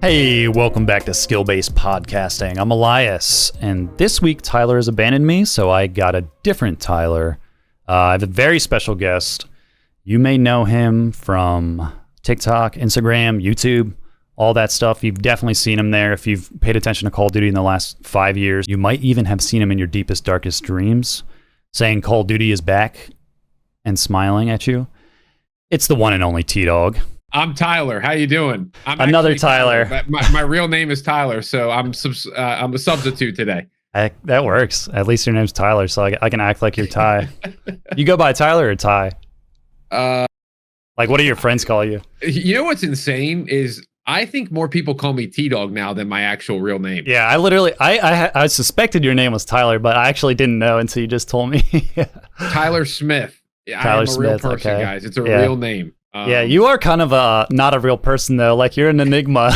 Hey, welcome back to Skill-Based Podcasting. I'm Elias, and this week Tyler has abandoned me, so I got a different Tyler. I have a very special guest. You may know him from TikTok, Instagram, YouTube, all that stuff. You've definitely seen him there if you've paid attention to Call of Duty in the last 5 years. You might even have seen him in your deepest, darkest dreams, saying Call of Duty is back and smiling at you. It's the one and only Tdawg. I'm Tyler. How you doing? I'm Another Tyler. My real name is Tyler, so I'm a substitute today. That works. At least your name's Tyler, so I can act like you're Ty. You go by Tyler or Ty? Like, what do your friends call you? You know what's insane is I think more people call me Tdawg now than my actual real name. Yeah, I literally, I suspected your name was Tyler, but I actually didn't know until you just told me. Tyler Smith. Tyler I'm a real Smith, person, okay. guys. It's a real name. Yeah, you are kind of not a real person though. Like, you're an enigma.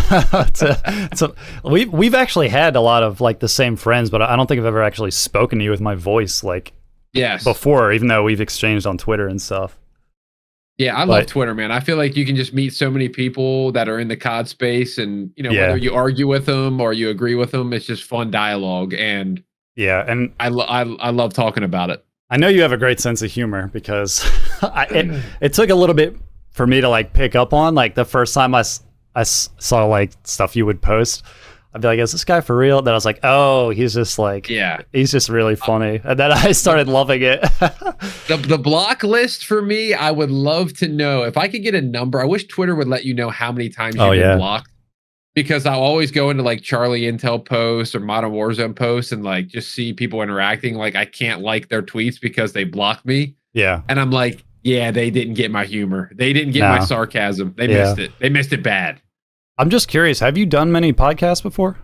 We've actually had a lot of like the same friends, but I don't think I've ever actually spoken to you with my voice like before, even though we've exchanged on Twitter and stuff. Yeah, I love Twitter, man. I feel like you can just meet so many people that are in the COD space, and whether you argue with them or you agree with them, it's just fun dialogue. And and I love talking about it. I know you have a great sense of humor because it took a little bit for me to like pick up on. Like, the first time I saw like stuff you would post, I'd be like, is this guy for real? Then I was like, oh, he's just like, he's just really funny. And then I started loving it. The block list for me, I would love to know if I could get a number. I wish Twitter would let you know how many times you've been blocked, because I'll always go into like Charlie Intel posts or Modern Warzone posts and like just see people interacting. Like, I can't like their tweets because they blocked me. Yeah. And I'm like, yeah, they didn't get my humor. They didn't get my sarcasm. They missed it. They missed it bad. I'm just curious. Have you done many podcasts before?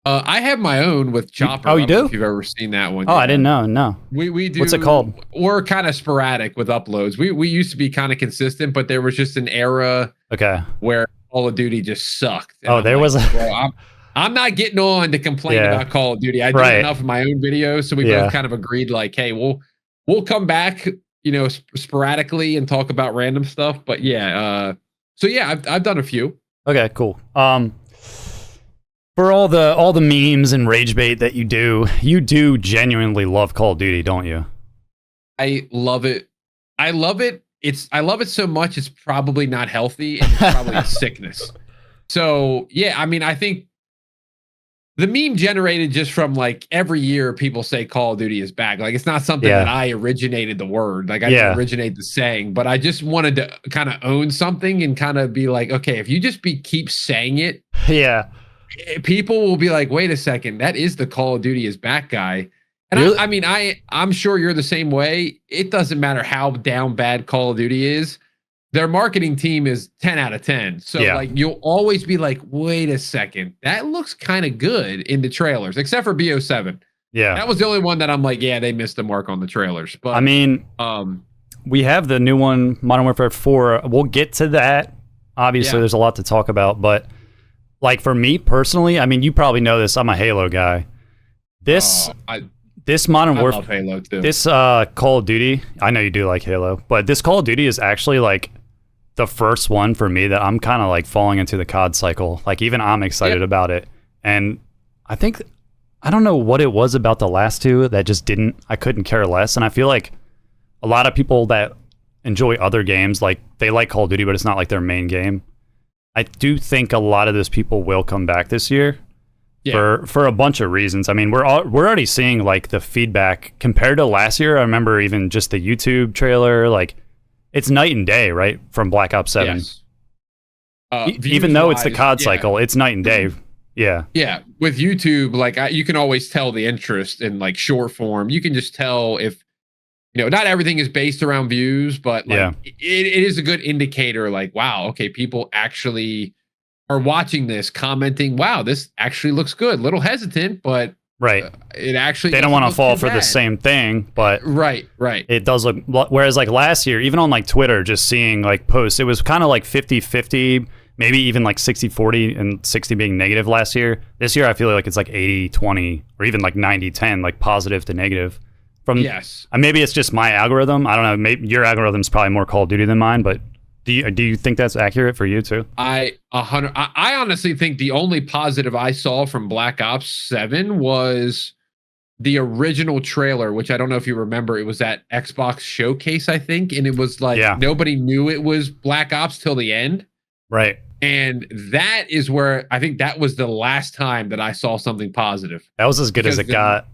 I have my own with Chopper. Oh, you do? If you've ever seen that one. Oh, I didn't know. No. We do. What's it called? We're kind of sporadic with uploads. We used to be kind of consistent, but there was just an era where Call of Duty just sucked. And I'm not getting on to complain about Call of Duty. I do enough of my own videos, so we both kind of agreed like, hey, we'll come back, sporadically and talk about random stuff. But I've done a few. Okay, cool. For all the memes and rage bait that you do genuinely love Call of Duty, don't you? I love it. I love it so much it's probably not healthy, and it's probably a sickness. So I think the meme generated just from like every year people say Call of Duty is back. Like, it's not something that I originated the word. Like, I didn't originate the saying, but I just wanted to kind of own something and kind of be like, okay, if you just keep saying it, people will be like, wait a second, that is the Call of Duty is back guy. And really? I'm sure you're the same way. It doesn't matter how down bad Call of Duty is. Their marketing team is 10 out of 10. So like, you'll always be like, wait a second, that looks kind of good in the trailers, except for BO7. Yeah. That was the only one that I'm like, they missed the mark on the trailers. But I mean, we have the new one, Modern Warfare 4. We'll get to that. Obviously, there's a lot to talk about, but like, for me personally, I mean, you probably know this, I'm a Halo guy. This Modern Warfare, love Halo too. This Call of Duty, I know you do like Halo, but this Call of Duty is actually like the first one for me that I'm kind of like falling into the COD cycle. Like, even I'm excited about it. And I think, I don't know what it was about the last two that just I couldn't care less. And I feel like a lot of people that enjoy other games, like, they like Call of Duty, but it's not like their main game. I do think a lot of those people will come back this year for a bunch of reasons. I mean, we're already seeing like the feedback compared to last year. I remember even just the YouTube trailer, like, it's night and day, right? From Black Ops 7. Yes. Even though it's the COD cycle, it's night and day. Yeah. Yeah. With YouTube, like, you can always tell the interest in like short form. You can just tell if, not everything is based around views, but like it is a good indicator. Like, wow, okay, people actually are watching this, commenting, wow, this actually looks good. Little hesitant, but it actually, they don't want to fall for the same thing, but it does look, whereas like last year, even on like Twitter, just seeing like posts, it was kind of like 50-50, maybe even like 60-40 and 60 being negative last year. This year I feel like it's like 80-20 or even like 90-10, like positive to negative. Maybe it's just my algorithm. I don't know. Maybe your algorithm's probably more Call of Duty than mine, but Do you think that's accurate for you too? I honestly think the only positive I saw from Black Ops 7 was the original trailer, which I don't know if you remember. It was at Xbox Showcase, I think, and it was like nobody knew it was Black Ops till the end. Right. And that is where I think that was the last time that I saw something positive. That was as good as it got.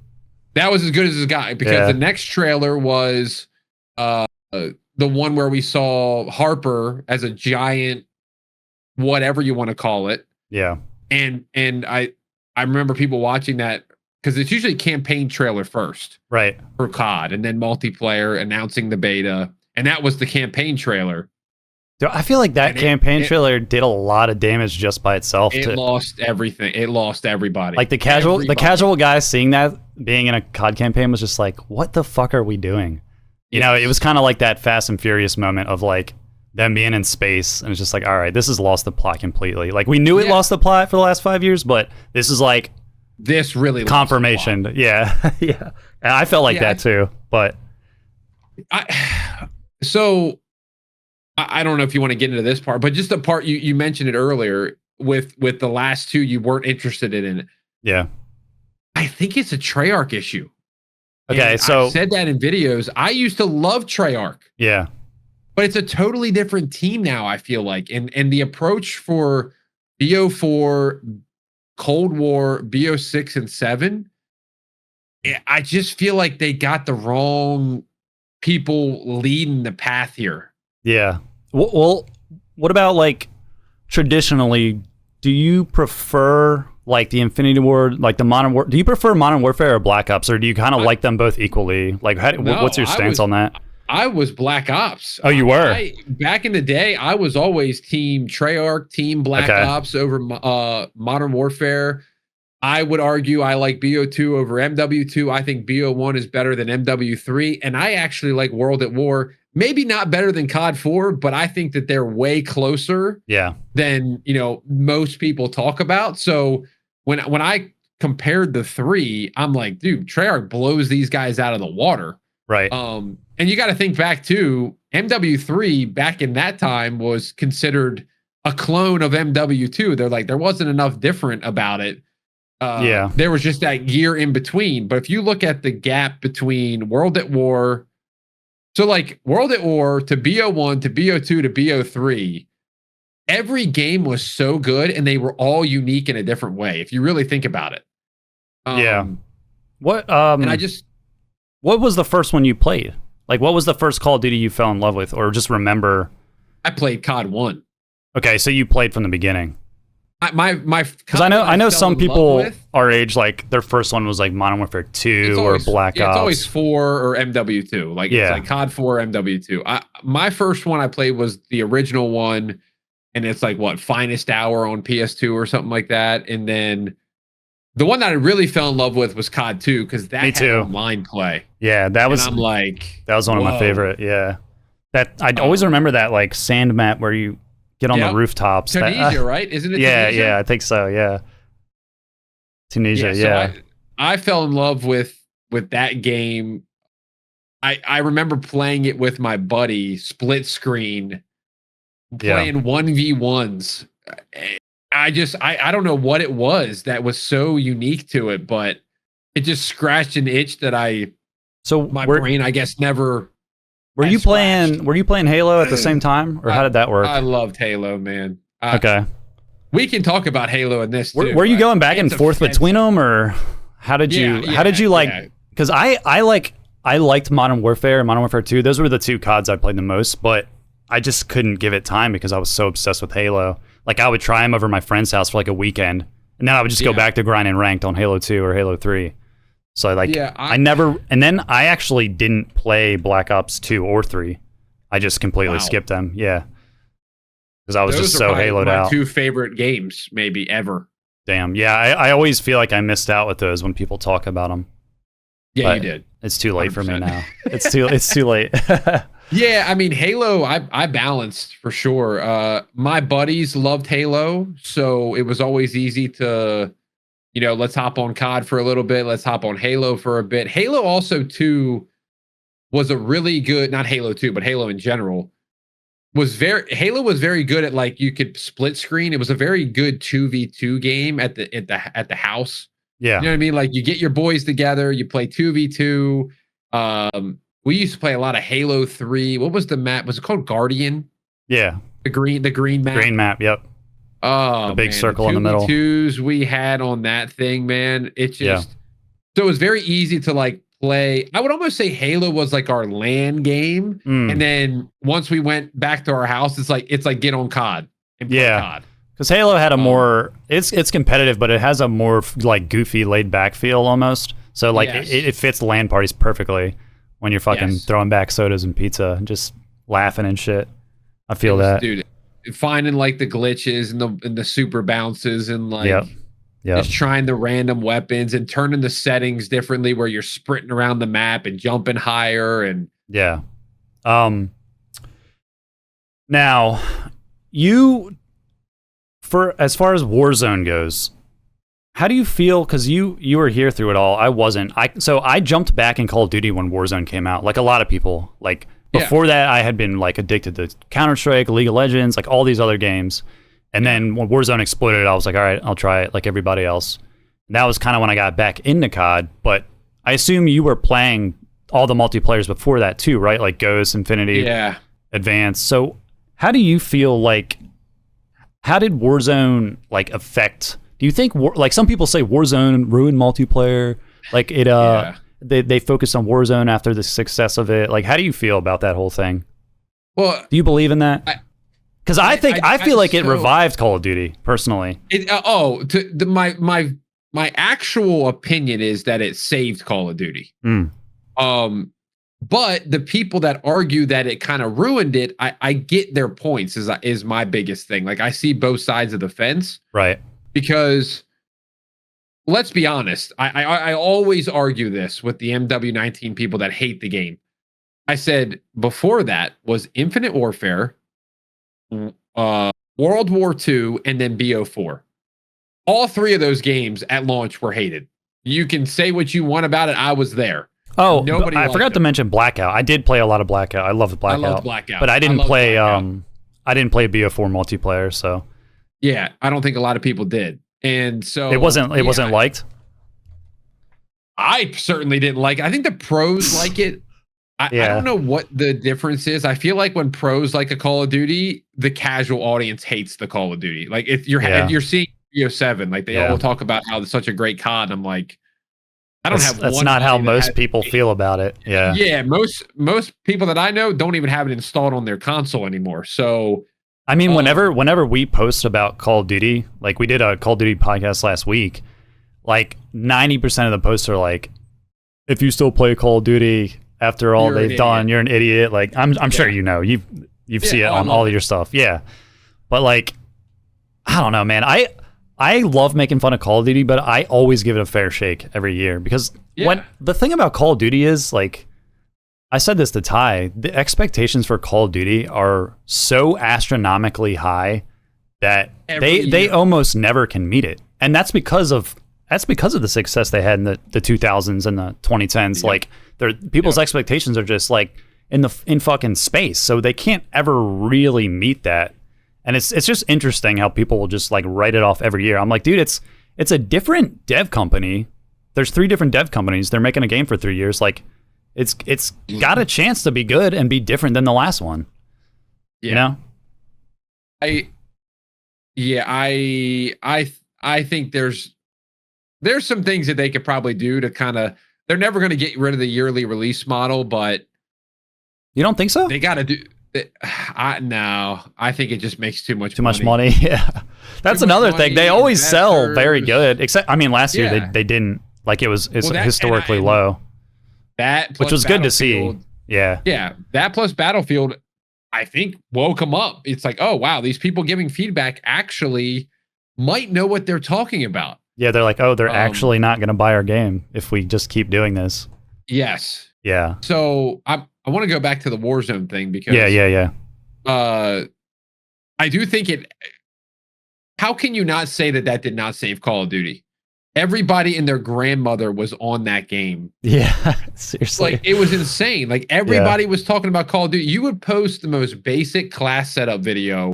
That was as good as it got, because the next trailer was the one where we saw Harper as a giant, whatever you want to call it. Yeah. And I remember people watching that, because it's usually campaign trailer first. Right. For COD, and then multiplayer, announcing the beta. And that was the campaign trailer. Dude, I feel like that campaign trailer did a lot of damage just by itself. It lost everything. It lost everybody. Like the casual guy seeing that being in a COD campaign was just like, what the fuck are we doing? You know, it was kind of like that Fast and Furious moment of like them being in space, and it's just like, all right, this has lost the plot completely. Like we knew it lost the plot for the last 5 years, but this is like this really confirmation. Yeah. Yeah. And I felt like that too, but I don't know if you want to get into this part, but just the part you mentioned it earlier with the last two, you weren't interested in it. Yeah. I think it's a Treyarch issue. Okay, and so I've said that in videos. I used to love Treyarch. Yeah. But it's a totally different team now, I feel like. And the approach for BO4, Cold War, BO6 and 7, I just feel like they got the wrong people leading the path here. Yeah. Well, what about like traditionally, do you prefer like the Infinity War, like the Modern War? Do you prefer Modern Warfare or Black Ops, or do you kind of like them both equally? Like, what's your stance on that? I was Black Ops. Oh, you were? Back in the day, I was always team Treyarch, team Black Ops over Modern Warfare. I would argue I like BO2 over MW2. I think BO1 is better than MW3. And I actually like World at War. Maybe not better than COD 4, but I think that they're way closer than, most people talk about. So when I compared the three, I'm like, dude, Treyarch blows these guys out of the water. Right. And you got to think back to MW3 back in that time was considered a clone of MW2. They're like, there wasn't enough different about it. There was just that year in between. But if you look at the gap between World at War, so like World at War to BO1 to BO2 to BO3, every game was so good and they were all unique in a different way, if you really think about it. What and what was the first one you played? Like what was the first Call of Duty you fell in love with, or just remember? I played COD 1. Okay, so you played from the beginning. Because I know some people our age, like their first one was like Modern Warfare 2 or Black Ops. It's always 4 or MW2. Like it's like COD 4, MW2. My first one I played was the original one, and it's like Finest Hour on PS2 or something like that. And then the one that I really fell in love with was COD 2, because that had online play. Yeah, that was. And I'm like, that was one of my favorite. Yeah, that I always remember that like sand map where you get on the rooftops. Tunisia, right? Isn't it? Yeah, Tunisia? Yeah, I think so. Yeah, Tunisia. So I fell in love with that game. I remember playing it with my buddy, split screen, playing 1v1s. I don't know what it was that was so unique to it, but it just scratched an itch that my brain, I guess, never. Were you playing Halo at the same time, or how did that work? I loved Halo, man. Okay. We can talk about Halo in this too. Were you going back and forth between them, or how did you like? Because I liked Modern Warfare and Modern Warfare 2. Those were the two CODs I played the most, but I just couldn't give it time because I was so obsessed with Halo. Like I would try them over my friend's house for like a weekend, and then I would just go back to grinding ranked on Halo 2 or Halo 3. So like I never, and then I actually didn't play Black Ops 2 or 3. I just completely skipped them. Yeah. Because I was just so Halo'd out. My two favorite games maybe ever. Damn. Yeah, I always feel like I missed out with those when people talk about them. Yeah, you did. It's too late 100%. For me now. It's too late. Yeah, I mean Halo, I balanced for sure. My buddies loved Halo, so it was always easy to, let's hop on COD for a little bit. Let's hop on Halo for a bit. Halo also too was a really good, not Halo 2, but Halo in general, Halo was very good at like you could split screen. It was a very good 2v2 game at the house. Yeah. You know what I mean? Like you get your boys together, you play 2v2. We used to play a lot of Halo 3. What was the map? Was it called Guardian? Yeah. The green map. Green map, yep. Oh, the big circle in the middle. 2v2s we had on that thing, man. It just so it was very easy to like play. I would almost say Halo was like our LAN game. And then once we went back to our house, it's like get on COD and play COD. Because Halo had a more it's competitive, but it has a more like goofy, laid back feel almost. So like it fits LAN parties perfectly when you're fucking throwing back sodas and pizza and just laughing and shit. I feel that, dude. Finding like the glitches and the super bounces and like just trying the random weapons and turning the settings differently where you're sprinting around the map and jumping higher and now as far as Warzone goes, how do you feel? Because you were here through it all. I wasn't. So I jumped back in Call of Duty when Warzone came out, like a lot of people. Like before that, I had been like addicted to Counter-Strike, League of Legends, like all these other games. And then when Warzone exploded, I was like, all right, I'll try it like everybody else. And that was kind of when I got back into COD. But I assume you were playing all the multiplayers before that too, right? Like Ghost, Infinity, Advanced. So how do you feel like? How did Warzone like affect? Do you think like some people say Warzone ruined multiplayer? Like it they focused on Warzone after the success of it. Like how do you feel about that whole thing? Well, do you believe in that? Because I feel like it revived Call of Duty personally. My actual opinion is that it saved Call of Duty. But the people that argue that it kind of ruined it, I get their points. Is my biggest thing. Like I see both sides of the fence, right? Because let's be honest, I always argue this with the MW19 people that hate the game. I said before that was Infinite Warfare, World War II, and then BO4. All three of those games at launch were hated. You can say what you want about it. I was there. Oh, I forgot to mention Blackout. I did play a lot of Blackout. I loved Blackout. I loved Blackout. But I didn't play I didn't play BO4 multiplayer, so yeah, I don't think a lot of people did. And so it wasn't liked. I certainly didn't like it. I think the pros like it. I don't know what the difference is. I feel like when pros like a Call of Duty, the casual audience hates the Call of Duty. Like if you're seeing BO7, like they all talk about how it's such a great COD. I'm like, that's not how most people feel about it. Yeah. Most people that I know don't even have it installed on their console anymore. So I mean, whenever we post about Call of Duty, like we did a Call of Duty podcast last week, like 90% of the posts are like, if you still play Call of Duty after all they've done, you're an idiot. Like I'm sure you know you've seen it on all of your stuff. Yeah, but like I don't know, man. I love making fun of Call of Duty, but I always give it a fair shake every year because when the thing about Call of Duty is like, I said this to Ty, the expectations for Call of Duty are so astronomically high that they almost never can meet it, and that's because of the success they had in the 2000s and the 2010s. Like people's expectations are just like in fucking space, so they can't ever really meet that. And it's just interesting how people will just like write it off every year. I'm like, dude, it's a different dev company. There's 3 different dev companies. They're making a game for 3 years. Like it's got a chance to be good and be different than the last one. You know? I think there's some things that they could probably do to kind of, they're never going to get rid of the yearly release model, but you don't think so? They got to do. No, I think it just makes too much money. Yeah, that's another thing. They always sell very good. Except, I mean, last year they didn't. Like it's historically low. Which was good to see. Yeah, that plus Battlefield, I think woke them up. It's like, oh wow, these people giving feedback actually might know what they're talking about. Yeah, they're like, oh, they're actually not going to buy our game if we just keep doing this. Yes. Yeah. So I want to go back to the Warzone thing because I do think it. How can you not say that did not save Call of Duty? everybody and their grandmother was on that game. Yeah, seriously. Like, it was insane. Like, everybody was talking about Call of Duty. You would post the most basic class setup video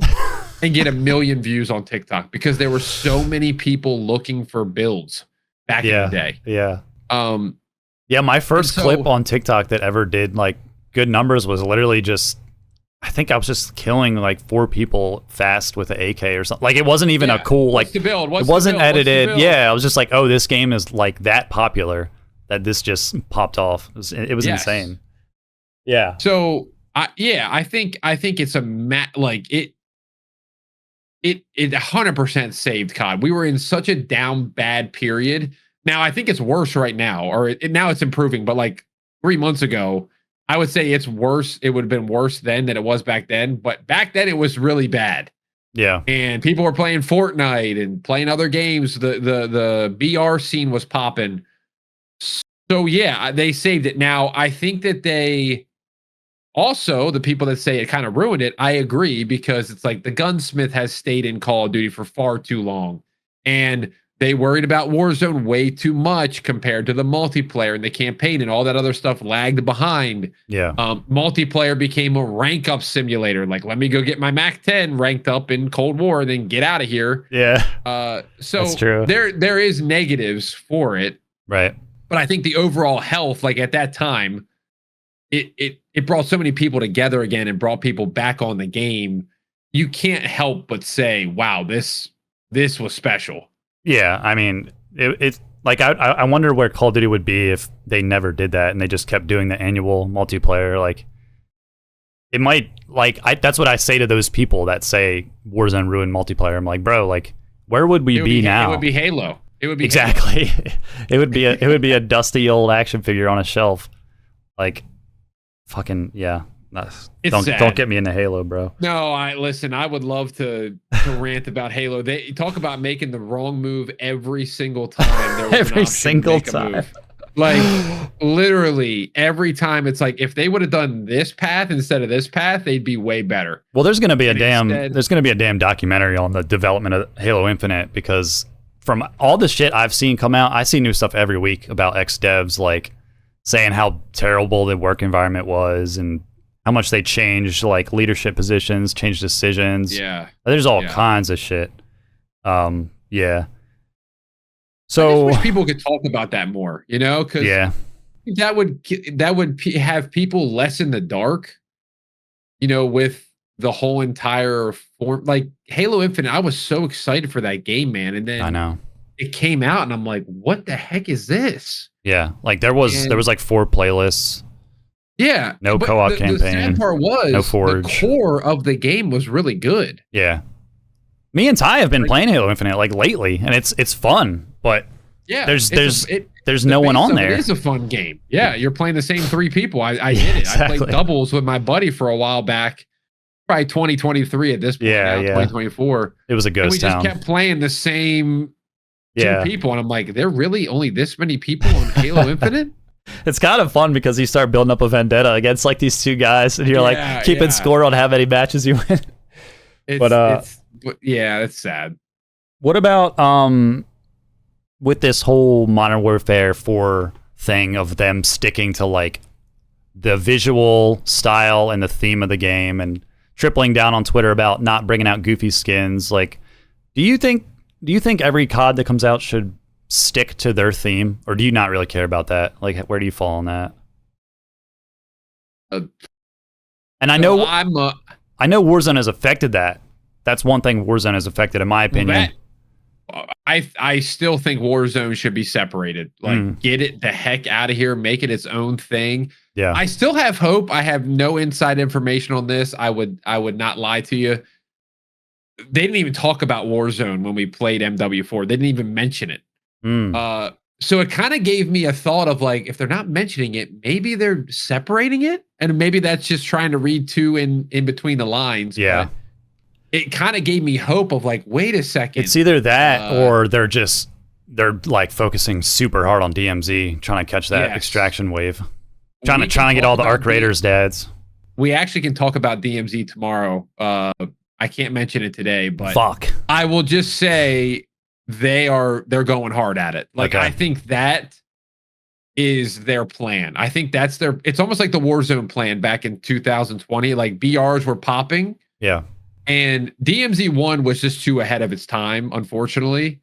and get 1 million views on TikTok because there were so many people looking for builds back in the day. Yeah. Yeah, my first clip on TikTok that ever did like good numbers was literally just, I think I was just killing like 4 people fast with an AK or something. Like, it wasn't even a cool, like, What's the build? it wasn't edited. Yeah, I was just like, oh, this game is like that popular that this just popped off. It was insane. Yeah. So, I think it's like it 100% saved COD. We were in such a down bad period. Now I think it's worse right now, or now it's improving. But like 3 months ago, I would say it's worse. It would have been worse then than it was back then. But back then it was really bad. Yeah. And people were playing Fortnite and playing other games. The BR scene was popping. So yeah, they saved it. Now I think that they also, the people that say it kind of ruined it, I agree, because it's like the gunsmith has stayed in Call of Duty for far too long. And they worried about Warzone way too much compared to the multiplayer and the campaign, and all that other stuff lagged behind. Yeah. Multiplayer became a rank up simulator. Like, let me go get my Mac 10 ranked up in Cold War and then get out of here. Yeah. So that's true. There is negatives for it. Right. But I think the overall health, like at that time, it brought so many people together again and brought people back on the game. You can't help but say, wow, this was special. Yeah, I mean, it like I wonder where Call of Duty would be if they never did that and they just kept doing the annual multiplayer. Like, it might, like, that's what I say to those people that say Warzone ruined multiplayer. I'm like, bro, like, where would we be now? It would be Halo. It would be exactly. it would be a dusty old action figure on a shelf. Like, fucking yeah. Don't get me into Halo, bro. No, listen, I would love to rant about Halo. They talk about making the wrong move every single time. There was every single time. Like, literally every time. It's like, if they would have done this path instead of this path, they'd be way better. Well, there's gonna be a damn documentary on the development of Halo Infinite, because from all the shit I've seen come out, I see new stuff every week about ex-devs, like, saying how terrible the work environment was and how much they changed, like, leadership positions, changed decisions. Yeah. There's all kinds of shit. Yeah. So I just wish people could talk about that more, you know? Because that would have people less in the dark, you know, with the whole entire form. Like, Halo Infinite, I was so excited for that game, man. And then I know it came out and I'm like, what the heck is this? Yeah. Like, there was like 4 playlists. Yeah. No co-op campaign. The sad part was no Forge. The core of the game was really good. Yeah. Me and Ty have been playing Halo Infinite, like, lately, and it's fun, but there's no one on there. It is a fun game. Yeah, you're playing the same 3 people. I get it. Exactly. I played doubles with my buddy for a while back. Probably 2023 at this point. Yeah, 2024. It was a ghost town. We just kept playing the same 2 people, and I'm like, there really only this many people on Halo Infinite? It's kind of fun because you start building up a vendetta against, like, these 2 guys, and you're like keeping score on how many matches you win. It's sad. What about with this whole Modern Warfare 4 thing of them sticking to, like, the visual style and the theme of the game and tripling down on Twitter about not bringing out goofy skins? Like, do you think every COD that comes out should stick to their theme, or do you not really care about that? Like, where do you fall on that? And I know Warzone has affected that. That's one thing Warzone has affected, in my opinion. I still think Warzone should be separated. Like, get it the heck out of here, make it its own thing. Yeah. I still have hope. I have no inside information on this. I would not lie to you. They didn't even talk about Warzone when we played MW4. They didn't even mention it. So it kind of gave me a thought of, like, if they're not mentioning it, maybe they're separating it, and maybe that's just trying to read 2 in between the lines. Yeah. But it kind of gave me hope of, like, wait a second. It's either that or they're like focusing super hard on DMZ, trying to catch that extraction wave. Trying to get all the Arc Raiders dads. We actually can talk about DMZ tomorrow. I can't mention it today, but fuck. I will just say they're going hard at it. Like, Okay. I think that is their plan. I think that's it's almost like the Warzone plan back in 2020. Like, BRs were popping. Yeah. And DMZ1 was just too ahead of its time, unfortunately,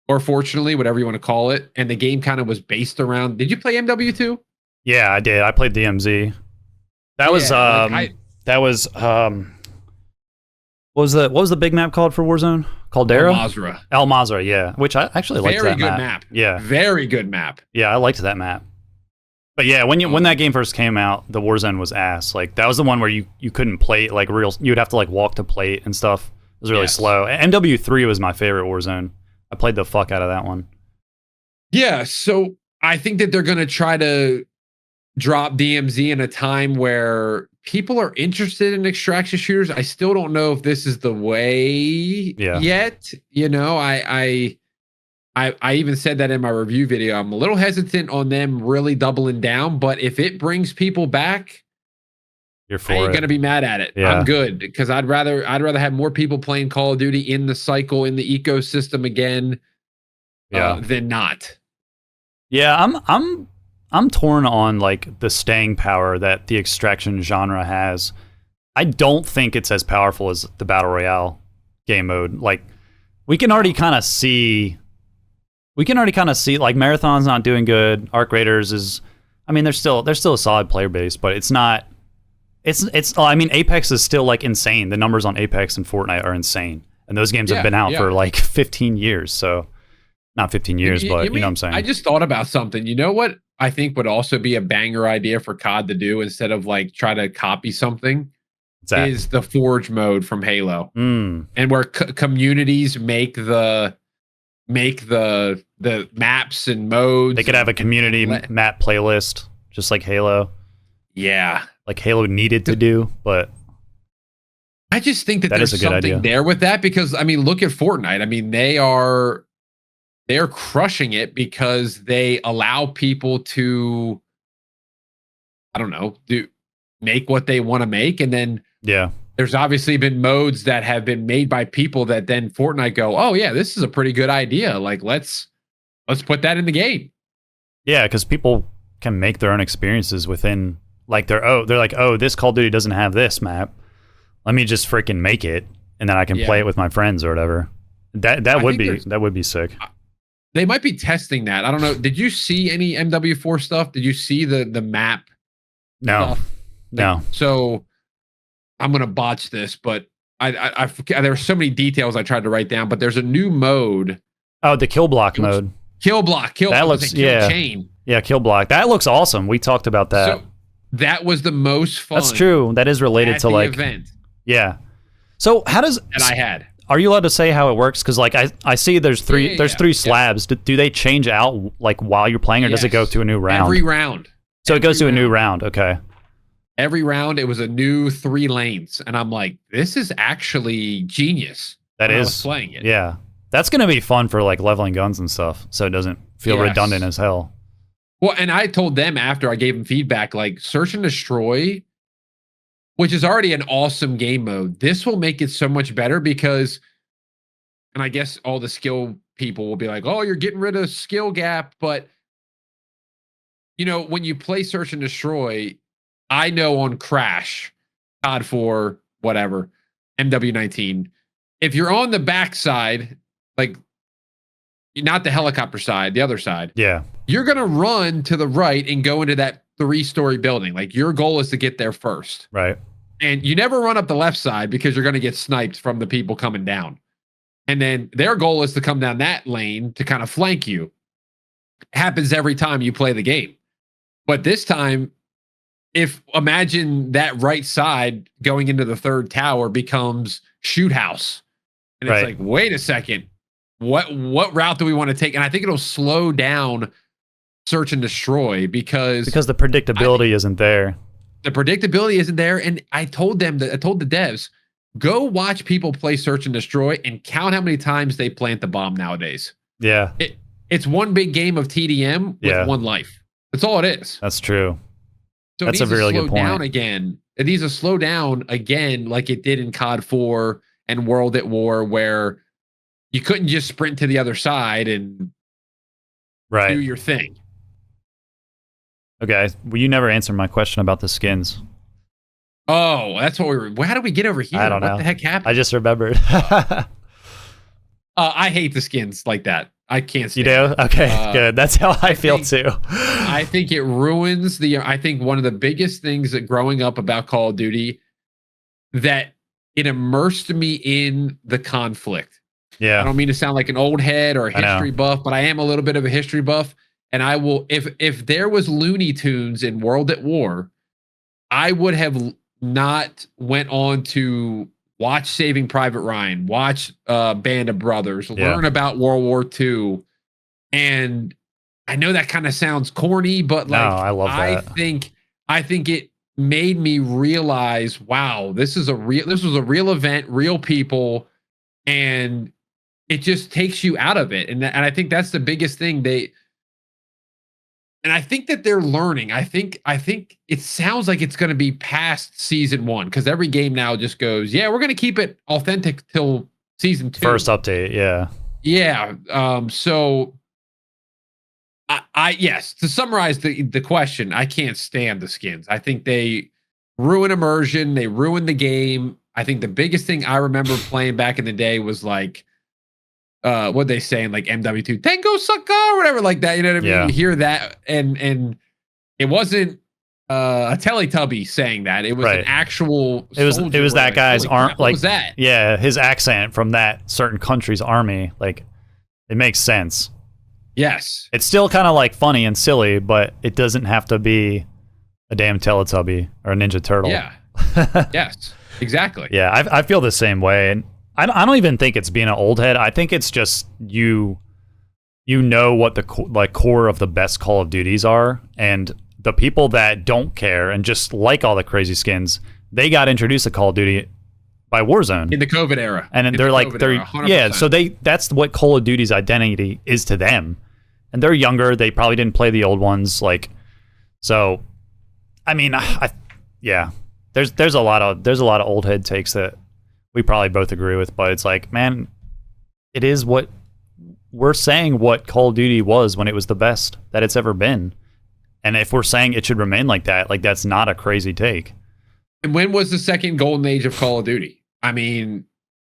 or fortunately, whatever you want to call it. And the game kind of was based around. Did you play MW2? Yeah, I did. I played DMZ. That was what was the big map called for Warzone? Caldera? El Mazra, yeah. Which I actually liked that map. Very good map. Yeah. Very good map. Yeah, I liked that map. But yeah, when that game first came out, the Warzone was ass. Like, that was the one where you couldn't play it, like, you would have to like walk to plate and stuff. It was really slow. MW3 was my favorite Warzone. I played the fuck out of that one. Yeah, so I think that they're gonna try to drop DMZ in a time where people are interested in extraction shooters. I still don't know if this is the way yet. You know, I even said that in my review video. I'm a little hesitant on them really doubling down, but if it brings people back, you're for I ain't it. gonna be mad at it. Yeah. I'm good, because I'd rather have more people playing Call of Duty in the cycle, in the ecosystem again, than not. Yeah, I'm torn on like the staying power that the extraction genre has. I don't think it's as powerful as the battle royale game mode. Like, we can already kind of see like Marathon's not doing good. Arc Raiders is, I mean, they're still a solid player base, but it's not. I mean, Apex is still like insane. The numbers on Apex and Fortnite are insane, and those games have been out for like 15 years. So, not 15 years, but you know what I'm saying. I just thought about something. You know what I think would also be a banger idea for COD to do, instead of like try to copy something, is the Forge mode from Halo, and where communities make the maps and modes. They could have a community map playlist, just like Halo. Yeah, like Halo needed to do, but I just think that there's something there with that, because I mean, look at Fortnite. I mean, they're crushing it because they allow people to, I don't know, make what they want to make, and then there's obviously been modes that have been made by people that then Fortnite go, oh yeah, this is a pretty good idea. Like, let's put that in the game. Yeah, because people can make their own experiences within. Like, they're like, oh, this Call of Duty doesn't have this map. Let me just freaking make it, and then I can play it with my friends or whatever. That would be sick. They might be testing that. I don't know. Did you see any MW4 stuff? Did you see the map? No, no. So I'm gonna botch this, but I forget. There were so many details I tried to write down, but there's a new mode. Oh, the kill block mode. Kill block. That looks chain. Yeah, kill block. That looks awesome. We talked about that. So, that was the most fun. That's true. That is related to like event. Yeah. So how does that I had? Are you allowed to say how it works? Because like I see there's three three slabs. Do they change out like while you're playing, or does it go to a new round? Every round. So it goes to a new round. Okay. Every round it was a new 3 lanes, and I'm like, this is actually genius. That is I was playing it. Yeah. That's gonna be fun for like leveling guns and stuff, so it doesn't feel redundant as hell. Well, and I told them after I gave them feedback, like, search and destroy, which is already an awesome game mode, this will make it so much better because, and I guess all the skill people will be like, oh, you're getting rid of skill gap. But, you know, when you play search and destroy, I know on Crash, COD 4, whatever, MW19, if you're on the backside, like, not the helicopter side, the other side. Yeah. You're going to run to the right and go into that 3-story building. Like, your goal is to get there first. Right. And you never run up the left side because you're going to get sniped from the people coming down. And then their goal is to come down that lane to kind of flank you. Happens every time you play the game. But this time, imagine that right side going into the 3rd tower becomes shoot house. And it's like, wait a second. What route do we want to take? And I think it'll slow down search and destroy because the predictability isn't there. The predictability isn't there. And I told the devs, go watch people play search and destroy and count how many times they plant the bomb nowadays. Yeah. It's one big game of TDM with one life. That's all it is. That's true. So that's a really good point. It needs to slow down again like it did in COD 4 and World at War, where you couldn't just sprint to the other side and do Right. your thing. Okay. Well, you never answered my question about the skins. Oh, that's what we were. How did we get over here? I don't know. What the heck happened? I just remembered. I hate the skins like that. I can't stand You do? it. Okay, good. That's how I feel too. I think it ruins the. I think one of the biggest things that growing up about Call of Duty that it immersed me in the conflict. I Yeah. don't mean to sound like an old head or a I know. history buff, but I am a little bit of a history buff. And I will, if there was Looney Tunes in World at War, I would have not went on to watch Saving Private Ryan, watch Band of Brothers, learn about World War II. And I know that kind of sounds corny, but like I love that. I think it made me realize, wow, this was a real event, real people, and it just takes you out of it. And I think that's the biggest thing and I think that they're learning. I think it sounds like it's going to be past season 1 because every game now just goes, yeah, we're going to keep it authentic till season 2. First update, yeah. Yeah. So I yes, to summarize the question, I can't stand the skins. I think they ruin immersion. They ruin the game. I think the biggest thing I remember playing back in the day was like, what they saying, like MW2 Tango Sucker or whatever like that. You know what I mean? Yeah. You hear that, and it wasn't a Teletubby saying that. It was an actual. It was that like, guy's arm. what Like was that? Yeah, his accent from that certain country's army. Like it makes sense. Yes. It's still kind of like funny and silly, but it doesn't have to be a damn Teletubby or a Ninja Turtle. Yeah. Yes. Exactly. Yeah, I feel the same way, and I don't even think it's being an old head. I think it's just you know what the core of the best Call of Duties are, and the people that don't care and just like all the crazy skins, they got introduced to Call of Duty by Warzone in the COVID era, and they're like yeah. So that's what Call of Duty's identity is to them, and they're younger. They probably didn't play the old ones, like so. I mean, yeah. There's a lot of old head takes that we probably both agree with, but it's like, man, it is what we're saying what Call of Duty was when it was the best that it's ever been. And if we're saying it should remain like that, like that's not a crazy take. And when was the second golden age of Call of Duty? I mean,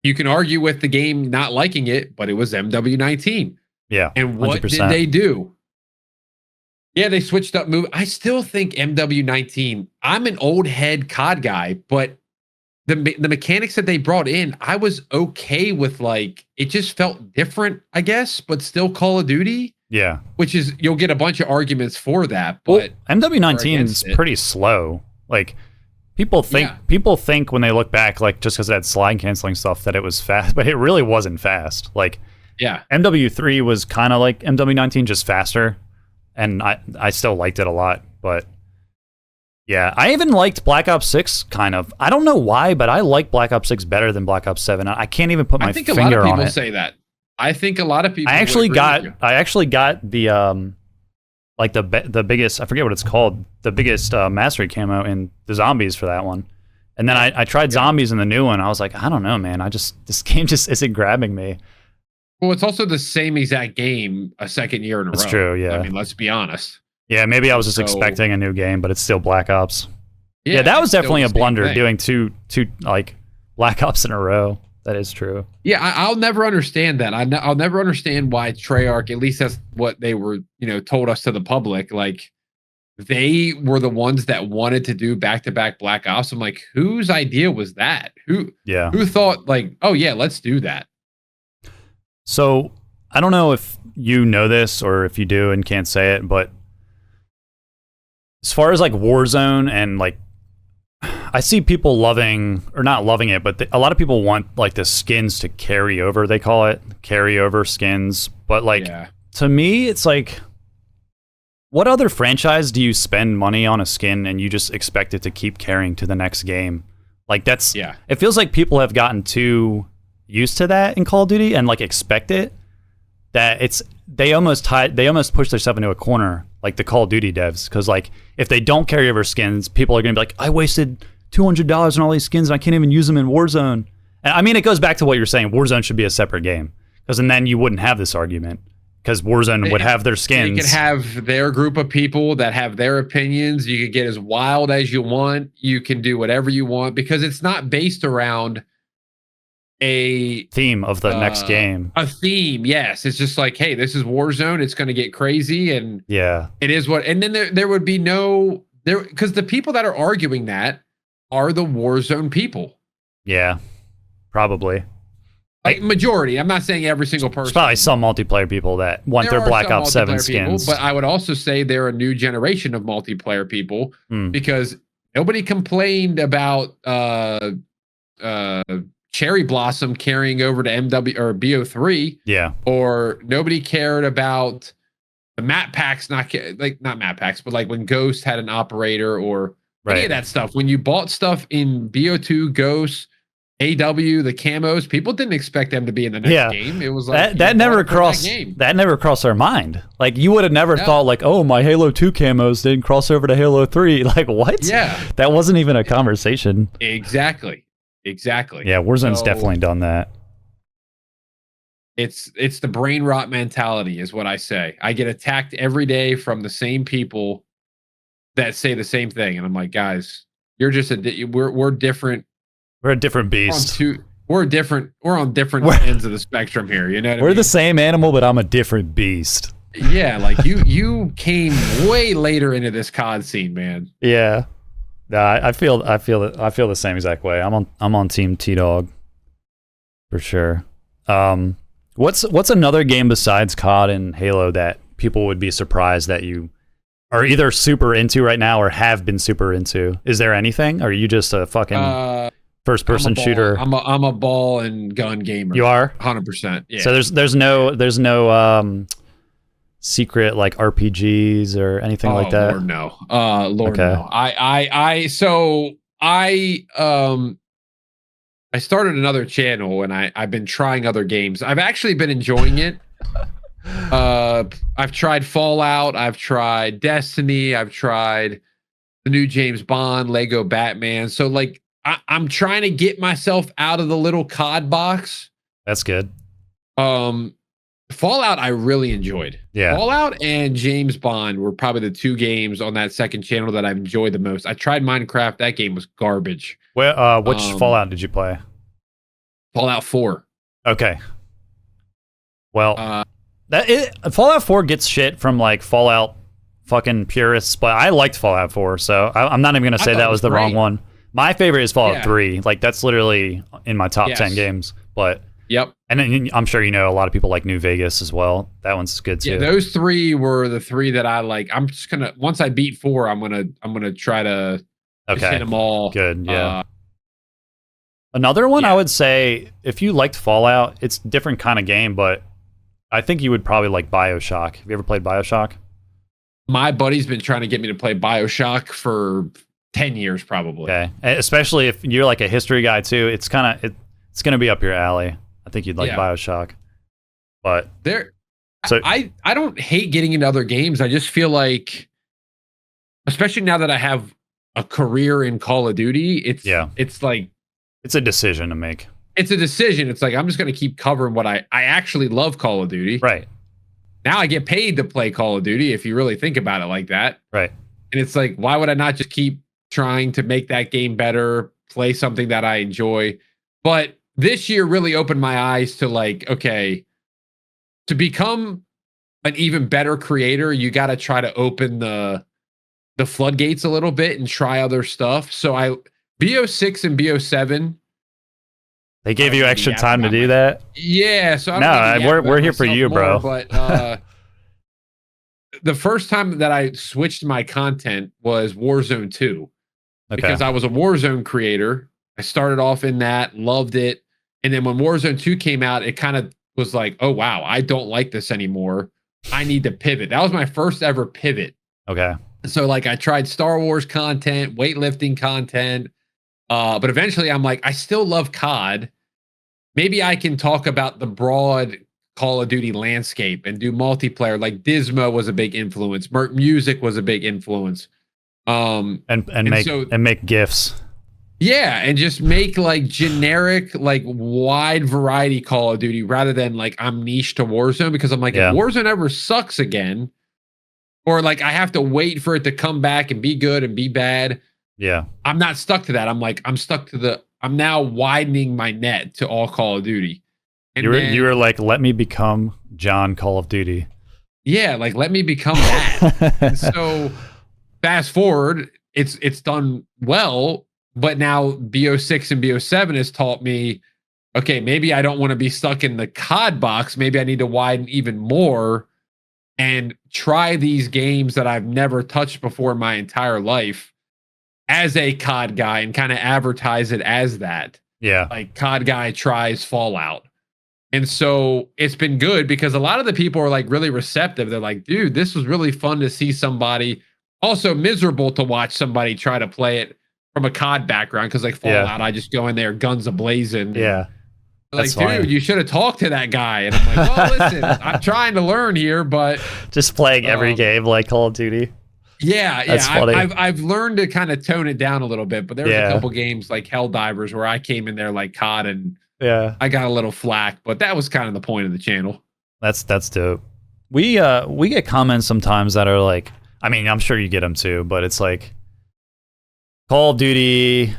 you can argue with the game not liking it, but it was MW19. Yeah. And what 100%. did they do? Yeah, they switched up move. I still think MW19, I'm an old head COD guy, but the mechanics that they brought in, I was okay with. Like, it just felt different, I guess, but still Call of Duty. Yeah. Which is, you'll get a bunch of arguments for that, but MW19 is pretty slow. Like people think when they look back, like just because it had slide canceling stuff, that it was fast, but it really wasn't fast. Like MW3 was kind of like MW19, just faster. And I still liked it a lot, but yeah, I even liked Black Ops 6 kind of. I don't know why, but I like Black Ops 6 better than Black Ops 7. I can't even put my finger on it. I think a lot of people say that. I think a lot of people. I actually got the like the biggest, I forget what it's called, the biggest mastery camo in the zombies for that one. And then I tried zombies in the new one. I was like, I don't know, man. This game just isn't grabbing me. Well, it's also the same exact game a second year in a row. That's true, yeah. I mean, let's be honest. Yeah, maybe I was just expecting a new game, but it's still Black Ops. Yeah, that was definitely a blunder, doing two like Black Ops in a row. That is true. Yeah, I'll never understand that. I'll never understand why Treyarch, at least that's what they were, told us to the public. Like, they were the ones that wanted to do back-to-back Black Ops. I'm like, whose idea was that? Who thought, like, oh yeah, let's do that? So I don't know if you know this or if you do and can't say it, but as far as like Warzone and like, I see people loving, or not loving it, but a lot of people want like the skins to carry over. They call it carryover skins. But like, to me, it's like, what other franchise do you spend money on a skin and you just expect it to keep carrying to the next game? Like that's, it feels like people have gotten too used to that in Call of Duty and like expect it, that they almost push themselves into a corner, like the Call of Duty devs, because like if they don't carry over skins, people are gonna be like, I wasted $200 on all these skins and I can't even use them in Warzone. And I mean, it goes back to what you're saying, Warzone should be a separate game, Because then you wouldn't have this argument. Because Warzone would have their skins. You could have their group of people that have their opinions. You could get as wild as you want. You can do whatever you want because it's not based around a theme of the next game. A theme, yes. It's just like, hey, this is Warzone. It's going to get crazy, and it is what. And then there would be no there because the people that are arguing that are the Warzone people. Yeah, probably. Like majority. I'm not saying every single person. There's probably some multiplayer people that want their Black Ops 7 skins. People, but I would also say they're a new generation of multiplayer people because nobody complained about Cherry Blossom carrying over to MW or BO3. Yeah. Or nobody cared about the map packs, not map packs, but like when Ghost had an operator or any of that stuff. When you bought stuff in BO2, Ghost, AW, the camos, people didn't expect them to be in the next game. It was like that never crossed our mind. Like you would have never thought like, oh, my Halo 2 camos didn't cross over to Halo 3. Like what? Yeah. That wasn't even a conversation. Exactly. Yeah, Warzone's definitely done that. It's the brain rot mentality is what I say. I get attacked every day from the same people that say the same thing. And I'm like, guys, you're just we're different. We're a different beast. We're on different ends of the spectrum here. You know what I mean? We're the same animal, but I'm a different beast. Yeah, like you came way later into this COD scene, man. Yeah. I feel the same exact way. I'm on Team Tdawg for sure. What's another game besides COD and Halo that people would be surprised that you are either super into right now or have been super into? Is there anything? Or are you just a fucking first person shooter? I'm a ball and gun gamer. You are 100%. Yeah. So there's no secret like RPGs or anything like that. Lord no. Lord no. I started another channel and I've been trying other games. I've actually been enjoying it. I've tried Fallout, I've tried Destiny, I've tried the new James Bond, Lego Batman. So like I'm trying to get myself out of the little COD box. That's good. Fallout I really enjoyed. Yeah. Fallout and James Bond were probably the two games on that second channel that I've enjoyed the most. I tried Minecraft. That game was garbage. Well, which Fallout did you play? Fallout 4. Okay. Well, Fallout 4 gets shit from like Fallout fucking purists, but I liked Fallout 4, so I'm not even going to say that was the wrong one. My favorite is Fallout 3. Like that's literally in my top 10 games, but and then I'm sure you know a lot of people like New Vegas as well. That one's good too. Yeah, those three were the three that I like. I'm just gonna once I beat 4, I'm gonna try to hit them all. Good, yeah. Another one I would say, if you liked Fallout, it's a different kind of game, but I think you would probably like BioShock. Have you ever played BioShock? My buddy's been trying to get me to play BioShock for 10 years, probably. Okay, especially if you're like a history guy too. It's kind of it's gonna be up your alley. I think you'd like BioShock, but I don't hate getting into other games. I just feel like, especially now that I have a career in Call of Duty, it's like it's a decision to make. It's a decision. It's like I'm just going to keep covering what I actually love. Call of Duty. Right. Now I get paid to play Call of Duty. If you really think about it like that. Right. And it's like, why would I not just keep trying to make that game better, play something that I enjoy? But this year really opened my eyes to like, okay, to become an even better creator, you got to try to open the floodgates a little bit and try other stuff. So BO6 and BO7, they gave you extra time to do that. Yeah. So we're here for you, bro. But the first time that I switched my content was Warzone 2 because I was a Warzone creator. I started off in that, loved it. And then when Warzone 2 came out, it kind of was like, oh, wow, I don't like this anymore. I need to pivot. That was my first ever pivot. Okay. So like I tried Star Wars content, weightlifting content. But eventually I'm like, I still love COD. Maybe I can talk about the broad Call of Duty landscape and do multiplayer. Like Dismo was a big influence. Music was a big influence. And make GIFs. Yeah, and just make like generic, like wide variety Call of Duty rather than like I'm niche to Warzone, because I'm like, if Warzone ever sucks again, or like I have to wait for it to come back and be good and be bad. Yeah. I'm not stuck to that. I'm now widening my net to all Call of Duty. And you were like, let me become John Call of Duty. Yeah, like let me become that. And so fast forward, it's done well, but now BO6 and BO7 has taught me, okay, maybe I don't want to be stuck in the COD box. Maybe I need to widen even more and try these games that I've never touched before in my entire life as a COD guy and kind of advertise it as that. Yeah. Like COD guy tries Fallout. And so it's been good because a lot of the people are like really receptive. They're like, dude, this was really fun to see somebody. Also miserable to watch somebody try to play it from a COD background, because like Fallout, I just go in there guns a-blazing. Yeah. Like, dude, you should have talked to that guy. And I'm like, well, listen, I'm trying to learn here, but just playing every game like Call of Duty. Yeah, that's funny. I've learned to kind of tone it down a little bit, but there was a couple games like Helldivers where I came in there like COD and I got a little flack, but that was kind of the point of the channel. That's dope. We get comments sometimes that are like, I mean, I'm sure you get them too, but it's like Call of Duty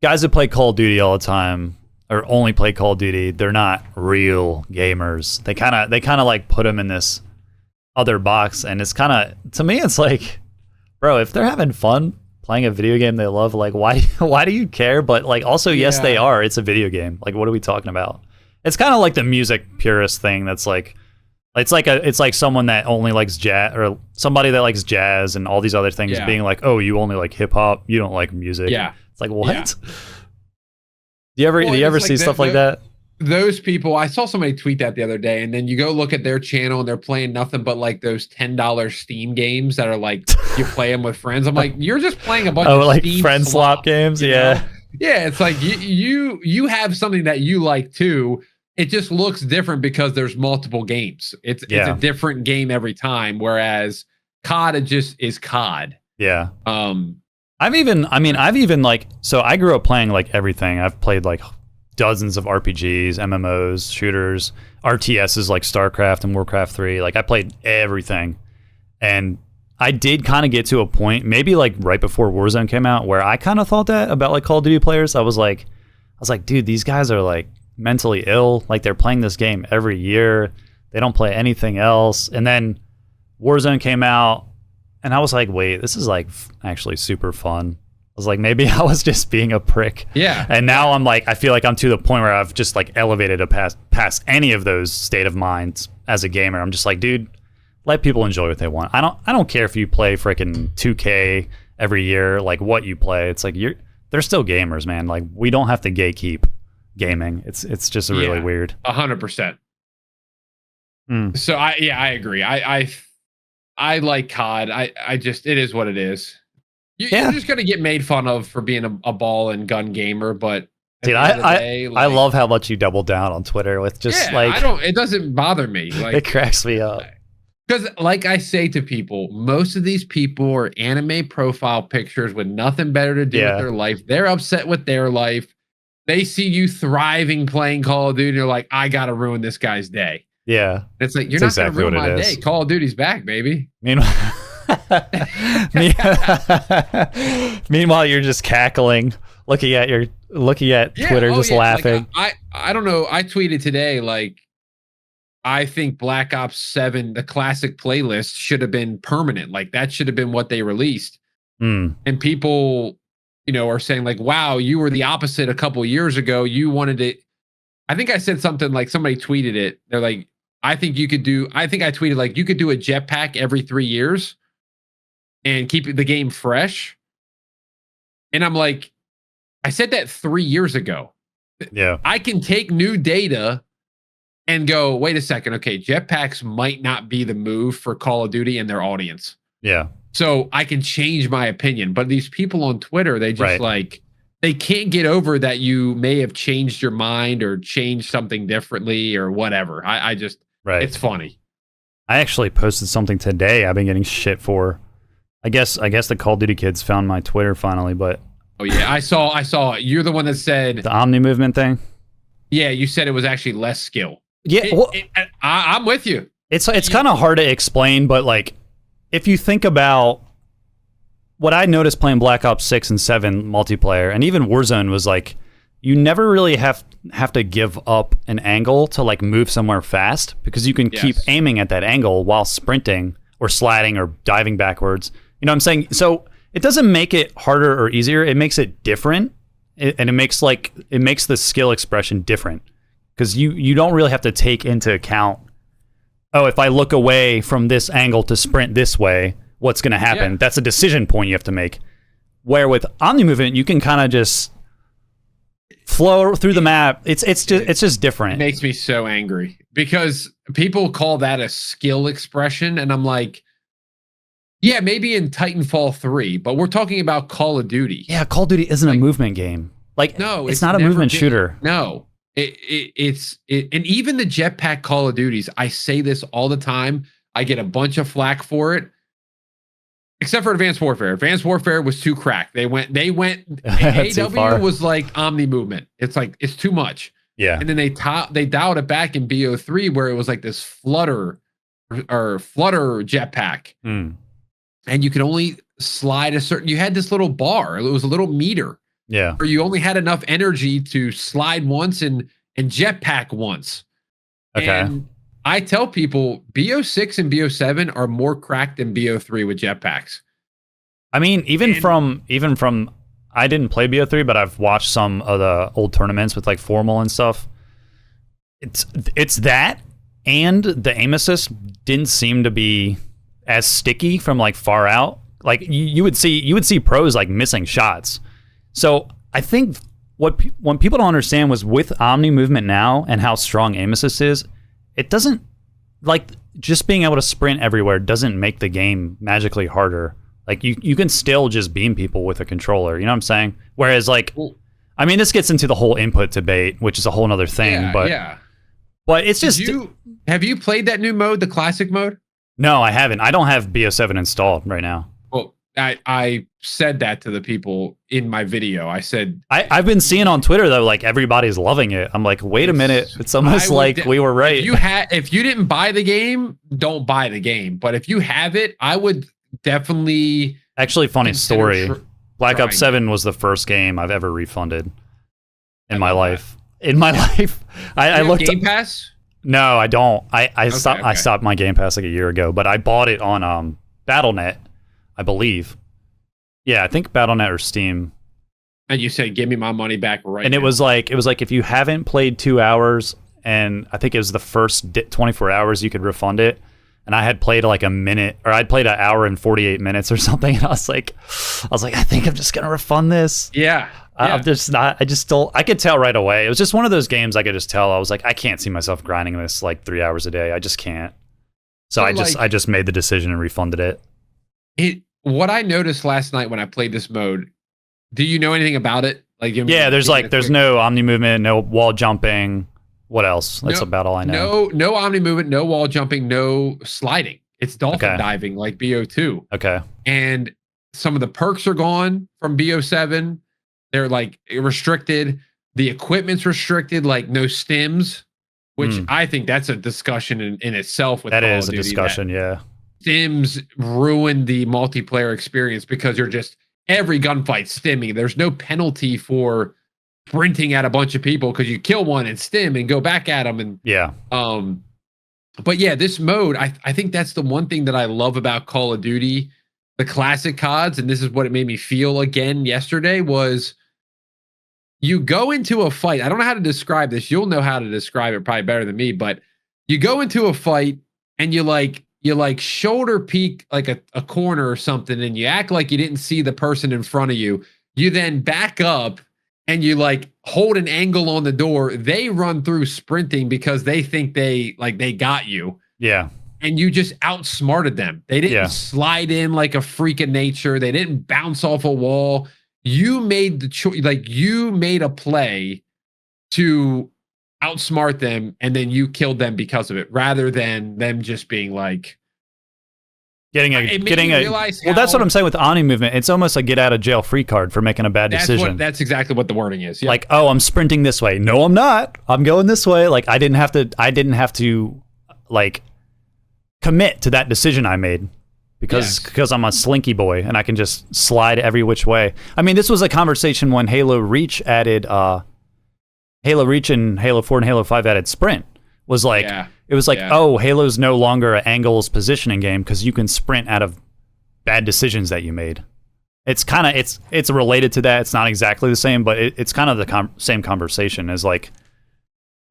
guys that play Call of Duty all the time or only play Call of Duty, they're not real gamers. They kind of like put them in this other box, and it's kind of, to me it's like, bro, if they're having fun playing a video game they love, like why do you care? But like also, yes, they are. It's a video game. Like, what are we talking about? It's kind of like the music purist thing. That's like, it's like someone that only likes jazz, or somebody that likes jazz and all these other things being like, oh, you only like hip hop, you don't like music. Yeah, it's like, what? Do you ever see stuff like that? Those people, I saw somebody tweet that the other day, and then you go look at their channel and they're playing nothing but like those $10 Steam games that are like you play them with friends. I'm like, you're just playing a bunch of like Steam friend swap games. Yeah. Yeah, it's like you have something that you like too. It just looks different because there's multiple games. It's a different game every time, whereas COD is COD. Yeah. I've even like, so I grew up playing like everything. I've played like dozens of RPGs, MMOs, shooters, RTSs like StarCraft and Warcraft 3. Like I played everything. And I did kind of get to a point, maybe like right before Warzone came out, where I kind of thought that about like Call of Duty players. I was like, dude, these guys are like mentally ill. Like they're playing this game every year. They don't play anything else. And then Warzone came out, and I was like, wait, this is like actually super fun. I was like, maybe I was just being a prick. Yeah. And now I'm like, I feel like I'm to the point where I've just like elevated past any of those state of minds as a gamer. I'm just like, dude, let people enjoy what they want. I don't care if you play freaking 2K every year, like what you play. It's like they're still gamers, man. Like we don't have to gatekeep gaming. It's just really weird. 100%. So I agree. I like COD. I just, it is what it is. You're just gonna get made fun of for being a ball and gun gamer, but dude, I love how much you double down on Twitter with just like, it doesn't bother me. Like, it cracks me up. Because like I say to people, most of these people are anime profile pictures with nothing better to do with their life. They're upset with their life. They see you thriving playing Call of Duty, and they're like, I gotta ruin this guy's day. Yeah. It's like, you're not exactly going to ruin my day. Call of Duty's back, baby. Meanwhile, you're just cackling, looking at Twitter, just laughing. Like, I don't know. I tweeted today, like, I think Black Ops 7, the classic playlist, should have been permanent. Like, that should have been what they released. And people, are saying like, wow, you were the opposite a couple years ago. You wanted it. I think I said something like, somebody tweeted it. They're like, I think I tweeted like, you could do a jetpack every 3 years and keep the game fresh. And I'm like, I said that 3 years ago. Yeah. I can take new data and go, wait a second. Okay, jetpacks might not be the move for Call of Duty and their audience. Yeah. So I can change my opinion. But these people on Twitter, they just like, they can't get over that you may have changed your mind or changed something differently or whatever. I just, it's funny. I actually posted something today I've been getting shit for. I guess the Call of Duty kids found my Twitter finally, but Oh yeah, I saw it. You're the one that said The Omnimovement thing. yeah. You said it was actually less skill. Yeah, well, I'm with you. it's kind of hard to explain, but like if you think about what I noticed playing Black Ops 6 and 7 multiplayer, and even Warzone, was like you never really have to give up an angle to like move somewhere fast, because you can keep aiming at that angle while sprinting or sliding or diving backwards. You know what I'm saying? So it doesn't make it harder or easier. It makes it different, and it makes the skill expression different, because you don't really have to take into account, oh, if I look away from this angle to sprint this way, what's going to happen? Yeah. That's a decision point you have to make. Where with Omnimovement, you can kind of just flow through the map. It's just different. It makes me so angry because people call that a skill expression, and I'm like, yeah, maybe in Titanfall 3, but we're talking about Call of Duty. Yeah, Call of Duty isn't a movement game. Like, no, it's not a movement shooter. No. It's and even the jetpack Call of Duties, I say this all the time. I get a bunch of flack for it, except for Advanced Warfare. Advanced Warfare was too cracked. They went. AW was like Omnimovement. It's like it's too much. Yeah. And then they dialed it back in BO3 where it was like this flutter jetpack, and you could only slide a certain. You had this little bar. It was a little meter. Yeah. Or you only had enough energy to slide once and jetpack once. Okay. And I tell people BO6 and BO7 are more cracked than BO3 with jetpacks. I mean, even from I didn't play BO3, but I've watched some of the old tournaments with like Formal and stuff. It's that, and the aim assist didn't seem to be as sticky from like far out. Like you would see pros like missing shots. So I think what people don't understand was with Omnimovement now and how strong aim assist is, it doesn't, like, just being able to sprint everywhere doesn't make the game magically harder. Like you can still just beam people with a controller, you know what I'm saying? Whereas like, I mean, this gets into the whole input debate, which is a whole other thing, but it's just. Have you played that new mode, the classic mode? No, I haven't. I don't have BO7 installed right now. Well, I said that to the people in my video. I said I've been seeing on Twitter though, like everybody's loving it. I'm like, wait a minute, it's almost like we were right. If you didn't buy the game, don't buy the game. But if you have it, I would definitely. Actually, funny story. Black Ops 7 was the first game I've ever refunded in my life. In my life, I looked Game Pass. No, I don't. I stopped my Game Pass like a year ago, but I bought it on BattleNet, I believe. Yeah, I think BattleNet or Steam. And you said, "Give me my money back right." And it was like if you haven't played 2 hours, and I think it was the first 24 hours you could refund it. And I had played like a minute, or I'd played an hour and 48 minutes or something. And I was like, I think I'm just gonna refund this. Yeah. I'm just not. I could tell right away. It was just one of those games I could just tell. I was like, I can't see myself grinding this like 3 hours a day. I just can't. So I just made the decision and refunded it. What I noticed last night when I played this mode, do you know anything about it? Like, there's no Omnimovement, no wall jumping. What else? That's about all I know. No Omnimovement, no wall jumping, no sliding. It's dolphin diving like BO2. Okay. And some of the perks are gone from BO7. They're like restricted. The equipment's restricted, like no stims, which I think that's a discussion in itself. With that Call is of a Duty, discussion, yeah. Stims ruin the multiplayer experience because you're just every gunfight stimming. There's no penalty for sprinting at a bunch of people because you kill one and stim and go back at them. And but yeah, this mode, I think that's the one thing that I love about Call of Duty, the classic CODs, and this is what it made me feel again yesterday, was you go into a fight. I don't know how to describe this. You'll know how to describe it probably better than me, but you go into a fight and you shoulder peek like a corner or something, and you act like you didn't see the person in front of you. You then back up and you like hold an angle on the door. They run through sprinting because they think they got you. Yeah. And you just outsmarted them. They didn't slide in like a freak of nature. They didn't bounce off a wall. You made the choice, like you made a play to outsmart them, and then you killed them because of it, rather than them just being like, It made me realize well, that's what I'm saying with Omnimovement. It's almost a get out of jail free card for making a bad decision. That's exactly what the wording is. Yep. Like, oh, I'm sprinting this way. No, I'm not. I'm going this way. Like, I didn't have to like commit to that decision I made because I'm a slinky boy and I can just slide every which way. I mean, this was a conversation when Halo Reach added Halo Reach and Halo 4 and Halo 5 added sprint. Was like it was like, oh, Halo's no longer an angles positioning game because you can sprint out of bad decisions that you made. It's kind of it's related to that. It's not exactly the same, but it's kind of the same conversation as like.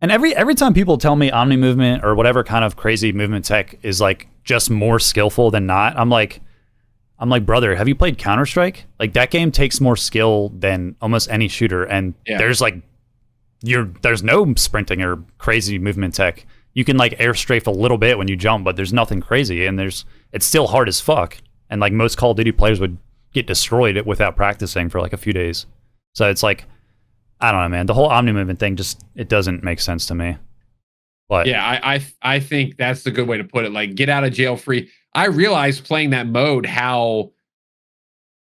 And every time people tell me Omnimovement or whatever kind of crazy movement tech is like just more skillful than not, I'm like, brother, have you played Counter-Strike? Like that game takes more skill than almost any shooter, and there's like there's no sprinting or crazy movement tech. You can like air strafe a little bit when you jump, but there's nothing crazy, and it's still hard as fuck. And like most Call of Duty players would get destroyed without practicing for like a few days. So it's like, I don't know, man. The whole Omnimovement thing it doesn't make sense to me. But yeah, I think that's the good way to put it. Like, get out of jail free. I realized playing that mode how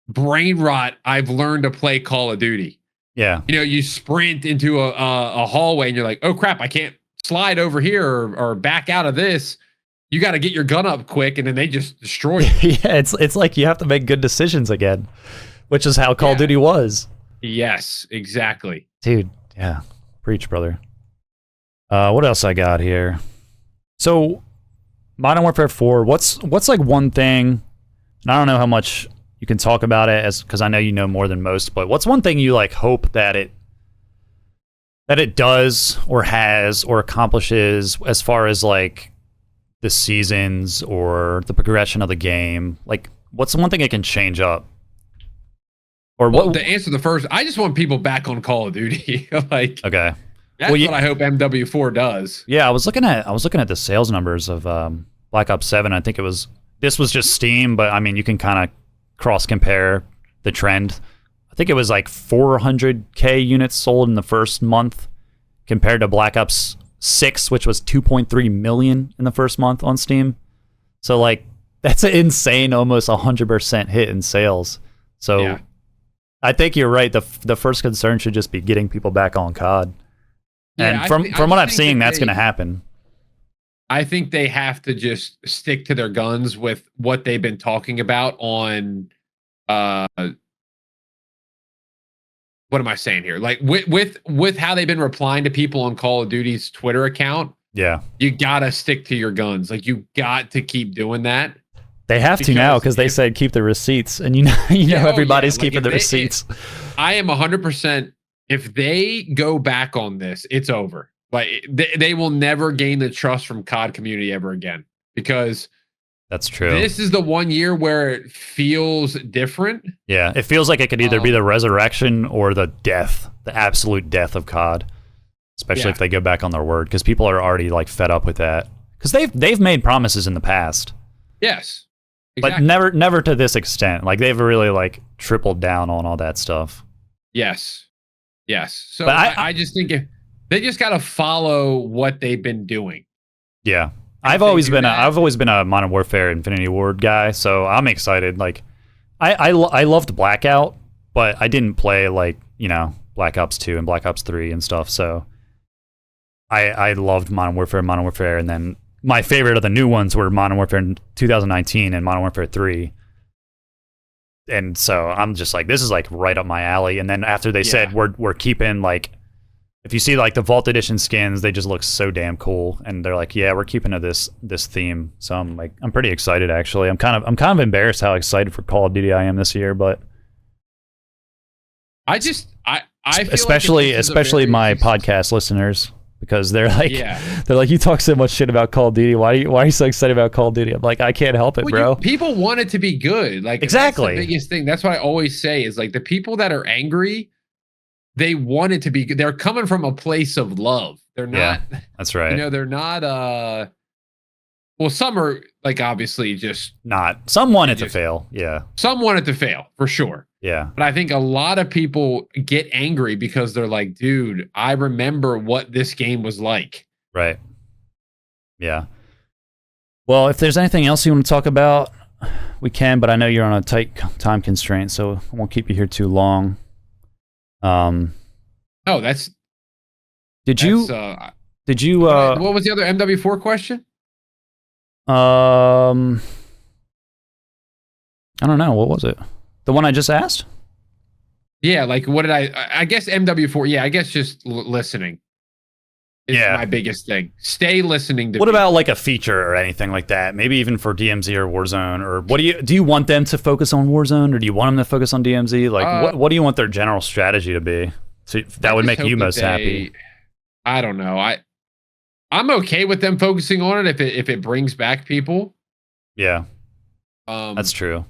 brain rot I've learned to play Call of Duty. Yeah. You know, you sprint into a hallway and you're like, oh crap, I can't slide over here or back out of this. You got to get your gun up quick, and then they just destroy you. Yeah, it's like you have to make good decisions again, which is how Call of Duty was. Yes, exactly. Dude, yeah. Preach, brother. What else I got here? So, Modern Warfare 4, what's like one thing, and I don't know how much you can talk about it because I know you know more than most, but what's one thing you like hope that it does or has or accomplishes as far as like the seasons or the progression of the game? Like, what's the one thing it can change up? Or well, to answer the first, I just want people back on Call of Duty. Like, okay, that's what I hope MW4 does. Yeah, I was looking at the sales numbers of Black Ops 7. I think this was just Steam, but I mean you can kind of cross compare the trend. I think it was like 400k units sold in the first month compared to Black Ops 6, which was 2.3 million in the first month on Steam. So like that's an insane, almost 100% hit in sales. So yeah. I think you're right. The first concern should just be getting people back on COD. And from what I'm seeing, that's going to happen. I think they have to just stick to their guns with what they've been talking about on what am I saying here? Like with how they've been replying to people on Call of Duty's Twitter account. Yeah. You got to stick to your guns. Like you got to keep doing that. They have to now because they said keep the receipts, and you know everybody's keeping the receipts. I am 100%. If they go back on this, it's over. Like they will never gain the trust from COD community ever again, because that's true. This is the 1 year where it feels different. Yeah, it feels like it could either be the resurrection or the death, the absolute death of COD. Especially if they go back on their word, because people are already like fed up with that. Because they've made promises in the past. Yes. Exactly. But never to this extent. Like they've really like tripled down on all that stuff. Yes. So I just think they just got to follow what they've been doing. Yeah. I've always been a Modern Warfare Infinity Ward guy, so I'm excited. Like I loved Blackout, but I didn't play like, Black Ops 2 and Black Ops 3 and stuff. So I loved Modern Warfare, and then my favorite of the new ones were Modern Warfare 2019 and Modern Warfare 3. And so I'm just like, this is like right up my alley. And then after they said we're keeping like, if you see like the Vault Edition skins, they just look so damn cool. And they're like, yeah, we're keeping to this theme. So I'm pretty excited actually. I'm kind of embarrassed how excited for Call of Duty I am this year, but I feel especially my podcast listeners. Because they're like, you talk so much shit about Call of Duty. Why are you so excited about Call of Duty? I'm like, I can't help it, bro. People want it to be good. Like exactly, that's the biggest thing. That's what I always say is like the people that are angry, they want it to be good. They're coming from a place of love. They're not. Yeah, that's right. They're not. Well, some are like obviously just not. Some want it to fail. Yeah. Some want it to fail for sure. Yeah. But I think a lot of people get angry because they're like, dude, I remember what this game was like. Right. Yeah. Well, if there's anything else you want to talk about we can, but I know you're on a tight time constraint, so I won't keep you here too long. Oh, Did you? What was the other MW4 question? I don't know. What was it? The one I just asked? Yeah, like what did I guess MW4. Yeah, I guess just listening is my biggest thing. Stay listening to What about like a feature or anything like that? Maybe even for DMZ or Warzone, or what do you want them to focus on Warzone, or do you want them to focus on DMZ? Like what do you want their general strategy to be? So that would make you most happy. I don't know. I'm okay with them focusing on it if it brings back people. Yeah. That's true.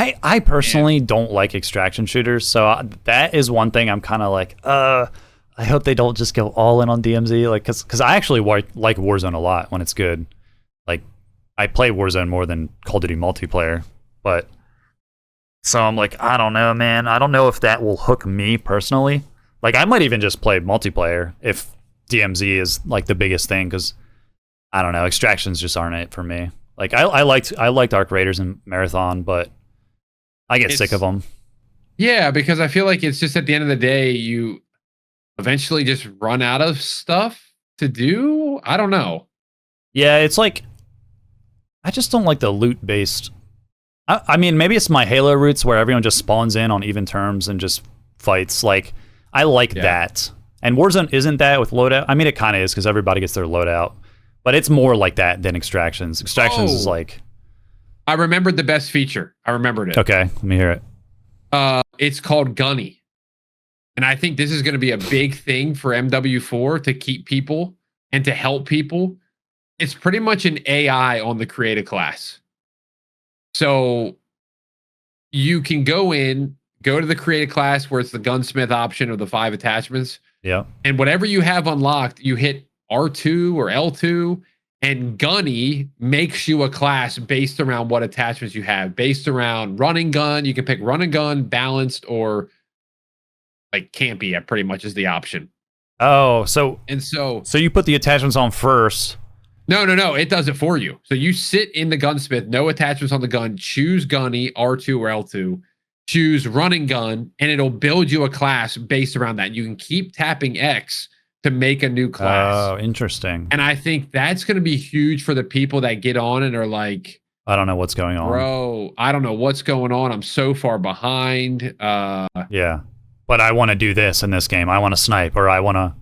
I personally don't like extraction shooters, so that is one thing I'm kind of like, I hope they don't just go all in on DMZ, like, because I actually like Warzone a lot when it's good. Like, I play Warzone more than Call of Duty multiplayer, but so I'm like, I don't know, man. I don't know if that will hook me personally. Like, I might even just play multiplayer if DMZ is like the biggest thing, because I don't know, extractions just aren't it for me. Like, I liked Arc Raiders and Marathon, but I get sick of them. Yeah, because I feel like it's just at the end of the day, you eventually just run out of stuff to do. I don't know. Yeah, it's like, I just don't like the loot-based. I mean, maybe it's my Halo roots where everyone just spawns in on even terms and just fights. Like, I like that. And Warzone isn't that with loadout. I mean, it kind of is because everybody gets their loadout. But it's more like that than Extractions. Extractions is like... I remembered the best feature. I remembered it. Okay, let me hear it. It's called Gunny. And I think this is going to be a big thing for MW4 to keep people and to help people. It's pretty much an AI on the creative class. So you can go to the creative class where it's the gunsmith option of the 5 attachments. Yeah. And whatever you have unlocked, you hit R2 or L2, and Gunny makes you a class based around what attachments you have. Based around running gun, you can pick running gun, balanced, or like campy. Pretty much is the option. Oh, so you put the attachments on first. No, it does it for you. So you sit in the gunsmith, no attachments on the gun, choose Gunny, R2 or L2, choose running gun, and it'll build you a class based around that. You can keep tapping X to make a new class. Oh, interesting. And I think that's going to be huge for the people that get on and are like, I don't know what's going on. Bro, I don't know what's going on. I'm so far behind. Yeah. But I want to do this in this game. I want to snipe, or I want to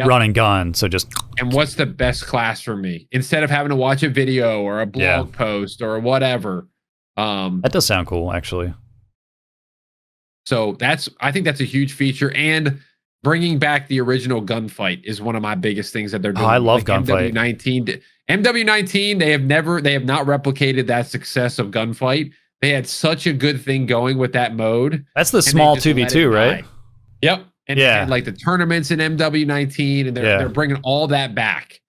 run and gun. So just... And what's the best class for me? Instead of having to watch a video or a blog post or whatever. That does sound cool, actually. So I think that's a huge feature. And bringing back the original gunfight is one of my biggest things that they're doing. Oh, I love gunfight. MW19, they have not replicated that success of gunfight. They had such a good thing going with that mode. That's the small 2v2, right? Yep. And they had like the tournaments in MW19, and they're bringing all that back.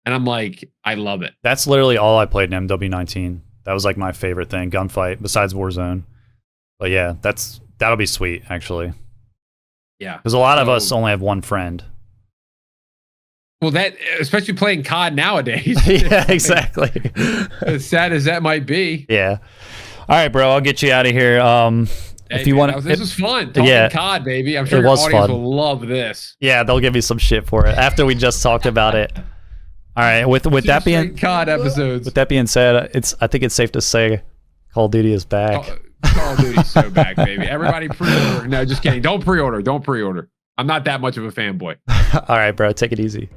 And I'm like, I love it. That's literally all I played in MW19. That was like my favorite thing, gunfight, besides Warzone. But yeah, that'll be sweet, actually. Yeah. Because a lot of us only have one friend. Well, that, especially playing COD nowadays. Yeah, exactly. As sad as that might be. Yeah. All right, bro, I'll get you out of here. If you want, this was fun. Talking COD, baby. I'm sure your audience will love this. Yeah, they'll give me some shit for it after we just talked about it. All right, with that being COD episodes. With that being said, I think it's safe to say Call of Duty is back. Call of Duty's so back, baby. Everybody pre-order. No, just kidding. Don't pre-order. Don't pre-order. I'm not that much of a fanboy. All right, bro. Take it easy.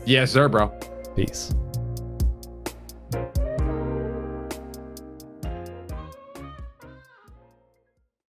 Yes, sir, bro. Peace.